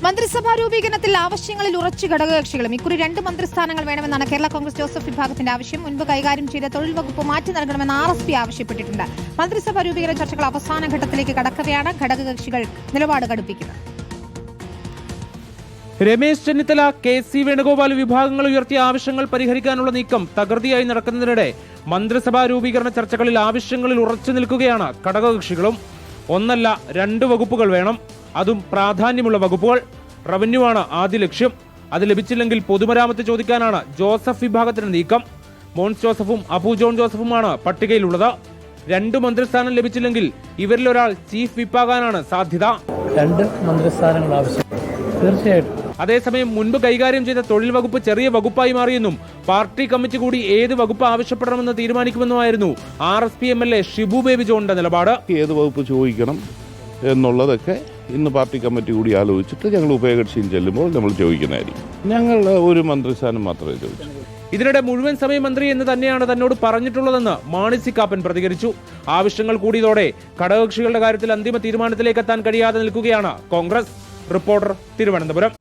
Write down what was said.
മന്ത്രിസഭാ രൂപീകരണത്തിൽ ആവശ്യങ്ങളിൽ ഉറച്ചു ഘടകകക്ഷികളും ഇക്കുറി 2 മന്ത്രിസ്ഥാനങ്ങൾ വേണമെന്നാണ് കേരള കോൺഗ്രസ് ജോസഫ് വിഭാഗത്തിന്റെ ആവശ്യം. മുൻപ് കൈകാര്യം ചെയ്ത തൊഴിൽ വകുപ്പ് മാറ്റി നൽകണമെന്ന് RSP ആവശ്യപ്പെട്ടിട്ടുണ്ട്. മന്ത്രിസഭാ രൂപീകരണ ചർച്ചകൾ അവസാന ഘട്ടത്തിലേക്ക് കടക്കവെയാണ് ഘടകകക്ഷികൾ നിലപാട് കടുപ്പിക്കുന്നത്. രമേശ് ചെന്നിത്തല, KC വേണുഗോപാൽ വിഭാഗങ്ങൾ ഉയർത്തിയ ആവശ്യങ്ങൾ പരിഹരിക്കാനുള്ള നീക്കം തകൃതിയായി നടക്കുന്നതിനിടെ മന്ത്രിസഭാ രൂപീകരണ ചർച്ചകളിൽ ആവശ്യങ്ങളിൽ ഉറച്ചു നിൽക്കുകയാണ് ഘടകകക്ഷികളും. 1 2 വകുപ്പുകൾ വേണം, അതും പ്രാധാന്യമുള്ള വകുപ്പുകൾ. റവന്യൂ ആണ് ആദ്യ ലക്ഷ്യം. അത് ലഭിച്ചില്ലെങ്കിൽ പൊതുമരാമത്ത് ചോദിക്കാനാണ് ജോസഫ് വിഭാഗത്തിന്റെ നീക്കം. മോൻസ് ജോസഫും അബു ജോൺ ജോസഫുമാണ് പട്ടികയിലുള്ളത്. 2 മന്ത്രിസ്ഥാനം ലഭിച്ചില്ലെങ്കിൽ ഇവരിലൊരാൾ ചീഫ് വിപ്പാകാനാണ് സാധ്യത. 2 മന്ത്രിസ്ഥാനങ്ങൾ ആവശ്യം തീർച്ചയായിട്ടും. അതേസമയം മുൻപ് കൈകാര്യം ചെയ്ത തൊഴിൽ വകുപ്പ് ചെറിയ വകുപ്പായി മാറിയെന്നും പാർട്ടി കമ്മിറ്റി കൂടി ഏത് വകുപ്പ് ആവശ്യപ്പെടണമെന്ന് തീരുമാനിക്കുമെന്നുമായിരുന്നു RSP MLA ഷിബു ബേബി ജോണിന്റെ നിലപാട്. ഏത് വകുപ്പ് ചോദിക്കണം എന്നുള്ളതൊക്കെ ഇന്ന് പാർട്ടി കമ്മിറ്റി കൂടി ആലോചിച്ചിട്ട് ഞങ്ങൾ ഉഭയകക്ഷിയിൽ ചെല്ലുമ്പോൾ നമ്മൾ ചോദിക്കുന്നതായിരിക്കും. ഞങ്ങൾ ഒരു മന്ത്രിസ്ഥാനം മാത്രമേ ചോദിച്ചു. ഇതിനിടെ മുഴുവൻ സമയ മന്ത്രി എന്ന് തന്നെയാണ് തന്നോട് പറഞ്ഞിട്ടുള്ളതെന്ന് മാണി സി കാപ്പൻ പ്രതികരിച്ചു. ആവശ്യങ്ങൾ കൂടിയതോടെ ഘടകകക്ഷികളുടെ കാര്യത്തിൽ അന്തിമ തീരുമാനത്തിലേക്ക് എത്താൻ കഴിയാതെ നിൽക്കുകയാണ് കോൺഗ്രസ്. റിപ്പോർട്ടർ, തിരുവനന്തപുരം.